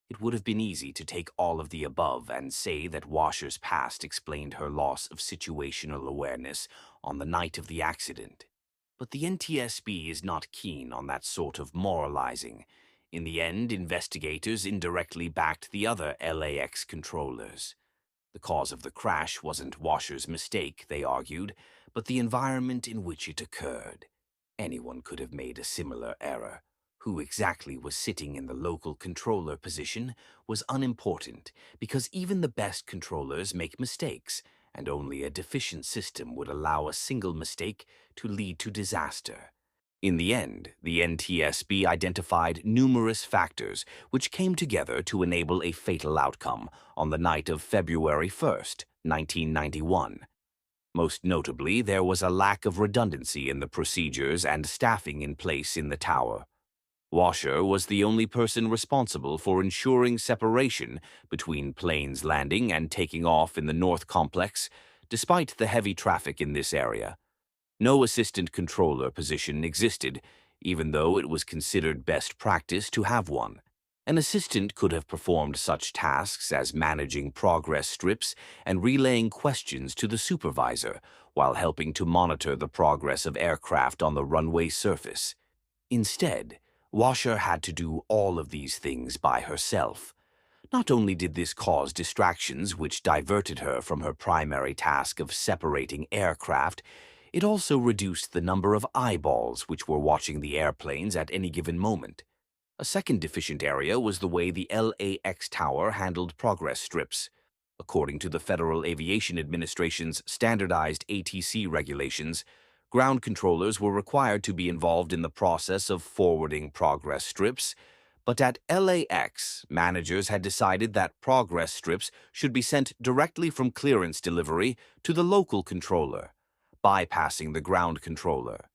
It would have been easy to take all of the above and say that Washer's past explained her loss of situational awareness on the night of the accident. But the NTSB is not keen on that sort of moralizing. In the end, investigators indirectly backed the other LAX controllers. The cause of the crash wasn't Washer's mistake, they argued, but the environment in which it occurred. Anyone could have made a similar error. Who exactly was sitting in the local controller position was unimportant, because even the best controllers make mistakes, and only a deficient system would allow a single mistake to lead to disaster. In the end, the NTSB identified numerous factors which came together to enable a fatal outcome on the night of February 1st, 1991. Most notably, there was a lack of redundancy in the procedures and staffing in place in the tower. Washer was the only person responsible for ensuring separation between planes landing and taking off in the North Complex, despite the heavy traffic in this area. No assistant controller position existed, even though it was considered best practice to have one. An assistant could have performed such tasks as managing progress strips and relaying questions to the supervisor, while helping to monitor the progress of aircraft on the runway surface. Instead, Washer had to do all of these things by herself. Not only did this cause distractions which diverted her from her primary task of separating aircraft, it also reduced the number of eyeballs which were watching the airplanes at any given moment. A second deficient area was the way the LAX tower handled progress strips. According to the Federal Aviation Administration's standardized ATC regulations, ground controllers were required to be involved in the process of forwarding progress strips, but at LAX, managers had decided that progress strips should be sent directly from clearance delivery to the local controller, bypassing the ground controller.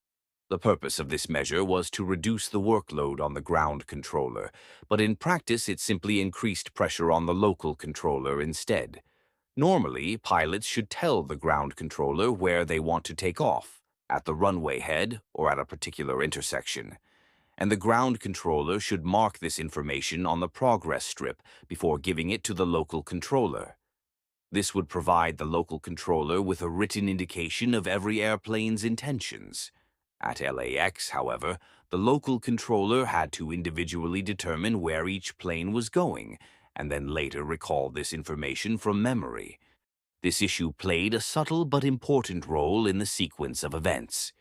The purpose of this measure was to reduce the workload on the ground controller, but in practice it simply increased pressure on the local controller instead. Normally, pilots should tell the ground controller where they want to take off, at the runway head or at a particular intersection, and the ground controller should mark this information on the progress strip before giving it to the local controller. This would provide the local controller with a written indication of every airplane's intentions. At LAX, however, the local controller had to individually determine where each plane was going, and then later recall this information from memory. This issue played a subtle but important role in the sequence of events.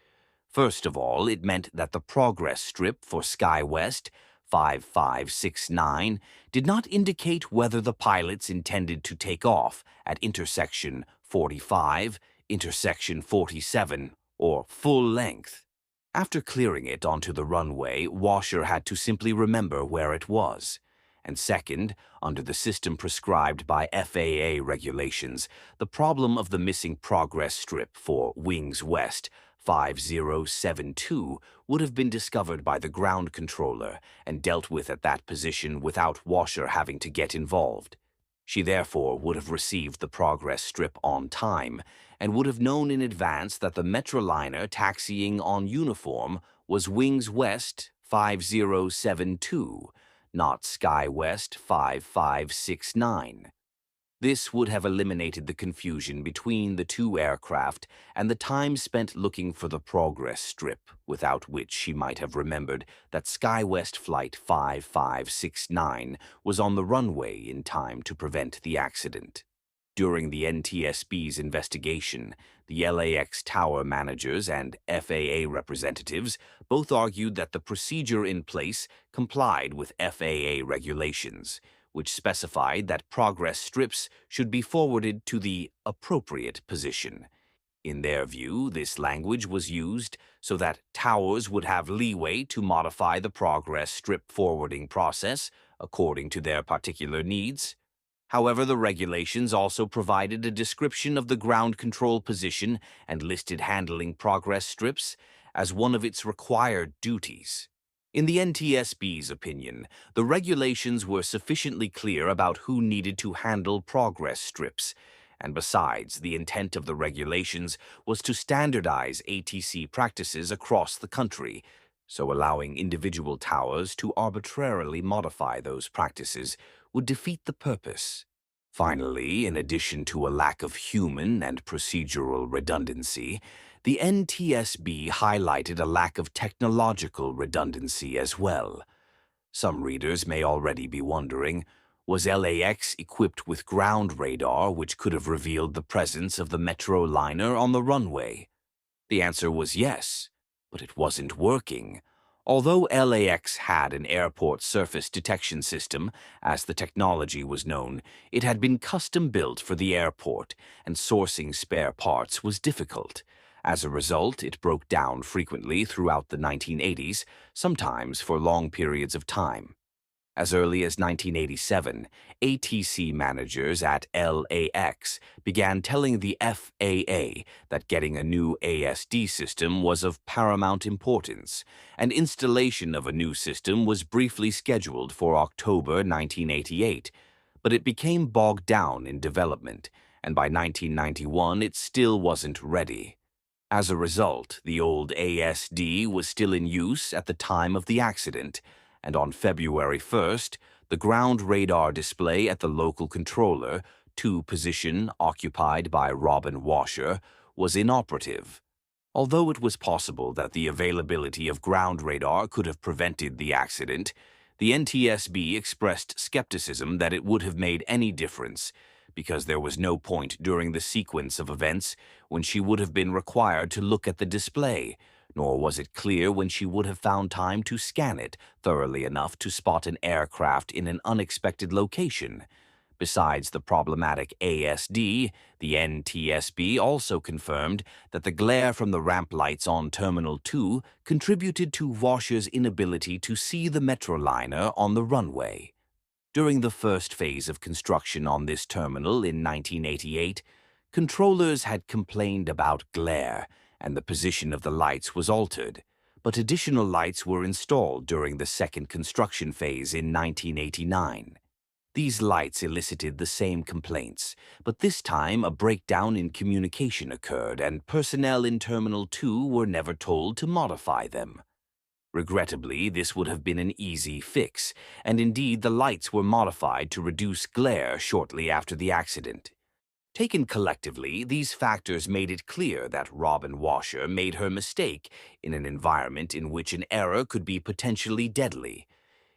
First of all, it meant that the progress strip for SkyWest 5569 did not indicate whether the pilots intended to take off at intersection 45, intersection 47, or full length. After clearing it onto the runway, Washer had to simply remember where it was. And second, under the system prescribed by FAA regulations, the problem of the missing progress strip for Wings West 5072 would have been discovered by the ground controller and dealt with at that position without Washer having to get involved. She therefore would have received the progress strip on time and would have known in advance that the Metroliner taxiing on uniform was Wings West 5072, not SkyWest 5569. This would have eliminated the confusion between the two aircraft and the time spent looking for the progress strip, without which she might have remembered that SkyWest Flight 5569 was on the runway in time to prevent the accident. During the NTSB's investigation, the LAX tower managers and FAA representatives both argued that the procedure in place complied with FAA regulations, which specified that progress strips should be forwarded to the appropriate position. In their view, this language was used so that towers would have leeway to modify the progress strip forwarding process according to their particular needs. However, the regulations also provided a description of the ground control position and listed handling progress strips as one of its required duties. In the NTSB's opinion, the regulations were sufficiently clear about who needed to handle progress strips, and besides, the intent of the regulations was to standardize ATC practices across the country, so allowing individual towers to arbitrarily modify those practices would defeat the purpose. Finally, in addition to a lack of human and procedural redundancy, the NTSB highlighted a lack of technological redundancy as well. Some readers may already be wondering, was LAX equipped with ground radar which could have revealed the presence of the Metroliner on the runway? The answer was yes, but it wasn't working. Although LAX had an airport surface detection system, as the technology was known, it had been custom-built for the airport, and sourcing spare parts was difficult. As a result, it broke down frequently throughout the 1980s, sometimes for long periods of time. As early as 1987, ATC managers at LAX began telling the FAA that getting a new ASD system was of paramount importance, and installation of a new system was briefly scheduled for October 1988, but it became bogged down in development, and by 1991 it still wasn't ready. As a result, the old ASD was still in use at the time of the accident, and on February 1st, the ground radar display at the local controller, to position occupied by Robin Wascher, was inoperative. Although it was possible that the availability of ground radar could have prevented the accident, the NTSB expressed skepticism that it would have made any difference, because there was no point during the sequence of events when she would have been required to look at the display, nor was it clear when she would have found time to scan it thoroughly enough to spot an aircraft in an unexpected location. Besides the problematic ASD, the NTSB also confirmed that the glare from the ramp lights on Terminal 2 contributed to Wascher's inability to see the Metroliner on the runway. During the first phase of construction on this terminal in 1988, controllers had complained about glare, and the position of the lights was altered, but additional lights were installed during the second construction phase in 1989. These lights elicited the same complaints, but this time a breakdown in communication occurred and personnel in Terminal 2 were never told to modify them. Regrettably, this would have been an easy fix, and indeed the lights were modified to reduce glare shortly after the accident. Taken collectively, these factors made it clear that Robin Wascher made her mistake in an environment in which an error could be potentially deadly.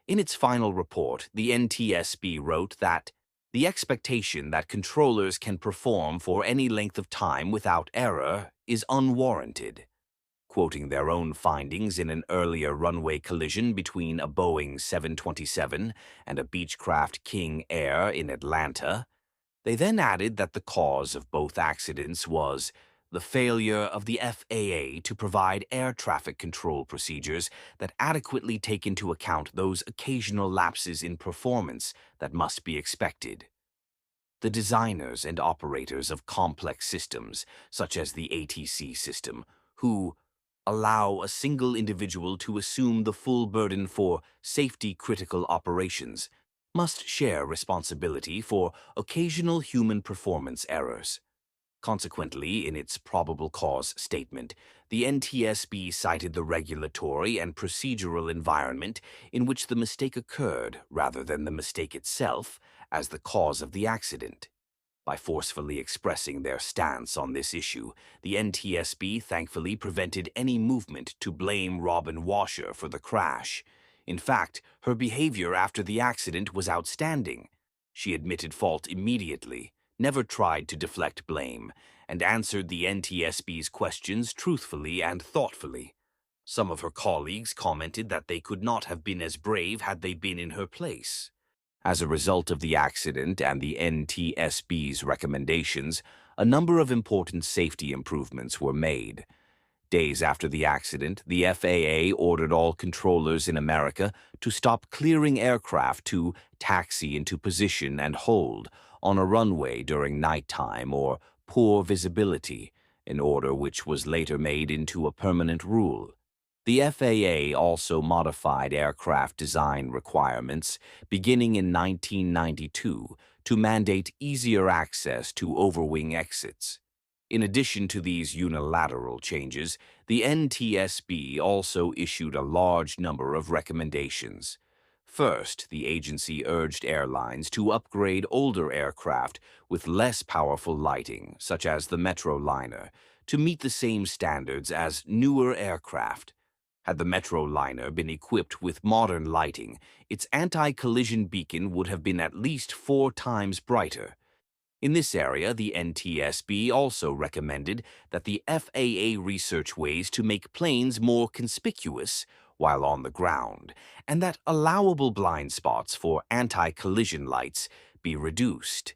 In its final report, the NTSB wrote that the expectation that controllers can perform for any length of time without error is unwarranted. Quoting their own findings in an earlier runway collision between a Boeing 727 and a Beechcraft King Air in Atlanta, they then added that the cause of both accidents was the failure of the FAA to provide air traffic control procedures that adequately take into account those occasional lapses in performance that must be expected. The designers and operators of complex systems, such as the ATC system, who allow a single individual to assume the full burden for safety-critical operations, must share responsibility for occasional human performance errors. Consequently, in its probable cause statement, the NTSB cited the regulatory and procedural environment in which the mistake occurred rather than the mistake itself as the cause of the accident. By forcefully expressing their stance on this issue, the NTSB thankfully prevented any movement to blame Robin Wascher for the crash. In fact, her behavior after the accident was outstanding. She admitted fault immediately, never tried to deflect blame, and answered the NTSB's questions truthfully and thoughtfully. Some of her colleagues commented that they could not have been as brave had they been in her place. As a result of the accident and the NTSB's recommendations, a number of important safety improvements were made. Days after the accident, the FAA ordered all controllers in America to stop clearing aircraft to taxi into position and hold on a runway during nighttime or poor visibility, an order which was later made into a permanent rule. The FAA also modified aircraft design requirements beginning in 1992 to mandate easier access to overwing exits. In addition to these unilateral changes, the NTSB also issued a large number of recommendations. First, the agency urged airlines to upgrade older aircraft with less powerful lighting, such as the Metroliner, to meet the same standards as newer aircraft. Had the Metroliner been equipped with modern lighting, its anti-collision beacon would have been at least 4 times brighter. In this area, the NTSB also recommended that the FAA research ways to make planes more conspicuous while on the ground, and that allowable blind spots for anti-collision lights be reduced.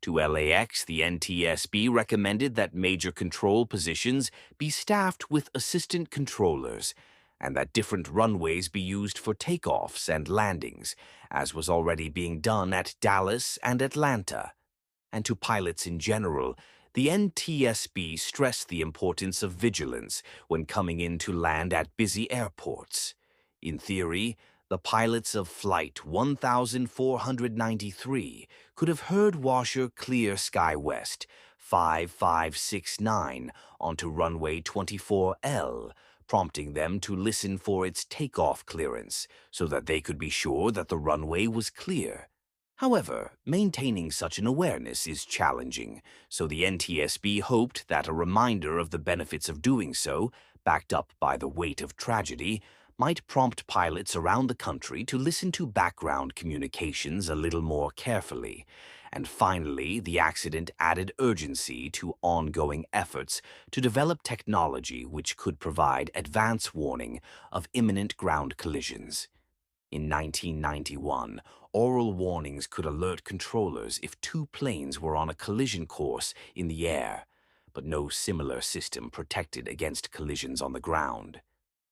To LAX, the NTSB recommended that major control positions be staffed with assistant controllers, and that different runways be used for takeoffs and landings, as was already being done at Dallas and Atlanta. And to pilots in general, the NTSB stressed the importance of vigilance when coming in to land at busy airports. In theory, the pilots of Flight 1493 could have heard Wascher clear SkyWest 5569 onto runway 24L, prompting them to listen for its takeoff clearance so that they could be sure that the runway was clear. However, maintaining such an awareness is challenging, so the NTSB hoped that a reminder of the benefits of doing so, backed up by the weight of tragedy, might prompt pilots around the country to listen to background communications a little more carefully. And finally, the accident added urgency to ongoing efforts to develop technology which could provide advance warning of imminent ground collisions. In 1991, oral warnings could alert controllers if 2 planes were on a collision course in the air, but no similar system protected against collisions on the ground.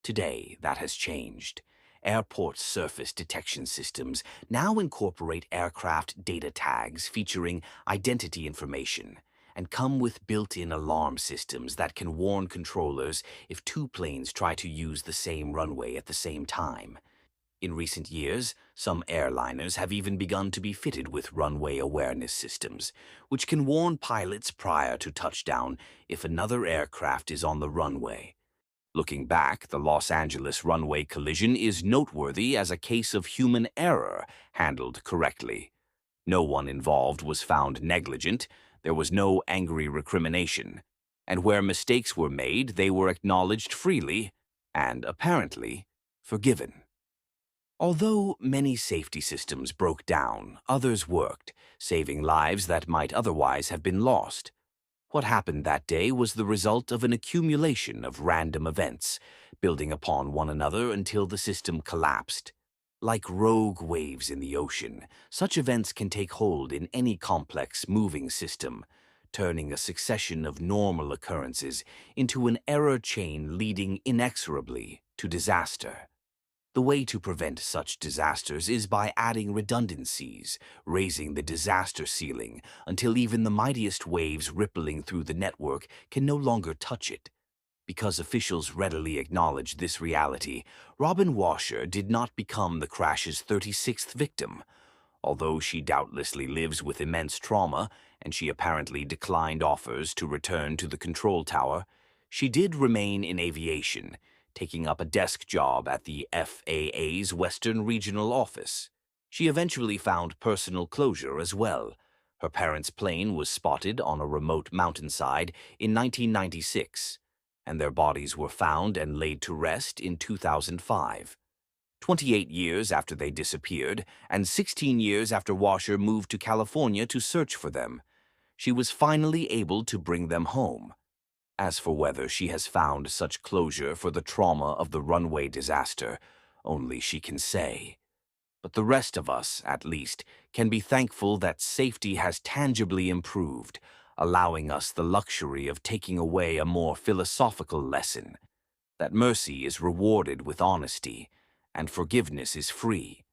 Today, that has changed. Airport surface detection systems now incorporate aircraft data tags featuring identity information and come with built-in alarm systems that can warn controllers if 2 planes try to use the same runway at the same time. In recent years, some airliners have even begun to be fitted with runway awareness systems, which can warn pilots prior to touchdown if another aircraft is on the runway. Looking back, the Los Angeles runway collision is noteworthy as a case of human error handled correctly. No one involved was found negligent, there was no angry recrimination, and where mistakes were made, they were acknowledged freely and, apparently, forgiven. Although many safety systems broke down, others worked, saving lives that might otherwise have been lost. What happened that day was the result of an accumulation of random events, building upon one another until the system collapsed. Like rogue waves in the ocean, such events can take hold in any complex moving system, turning a succession of normal occurrences into an error chain leading inexorably to disaster. The way to prevent such disasters is by adding redundancies, raising the disaster ceiling until even the mightiest waves rippling through the network can no longer touch it. Because officials readily acknowledge this reality, Robin Wascher did not become the crash's 36th victim. Although she doubtlessly lives with immense trauma, and she apparently declined offers to return to the control tower, she did remain in aviation, taking up a desk job at the FAA's Western Regional Office. She eventually found personal closure as well. Her parents' plane was spotted on a remote mountainside in 1996, and their bodies were found and laid to rest in 2005. 28 years after they disappeared, and 16 years after Wascher moved to California to search for them, she was finally able to bring them home. As for whether she has found such closure for the trauma of the runway disaster, only she can say. But the rest of us, at least, can be thankful that safety has tangibly improved, allowing us the luxury of taking away a more philosophical lesson, that mercy is rewarded with honesty, and forgiveness is free.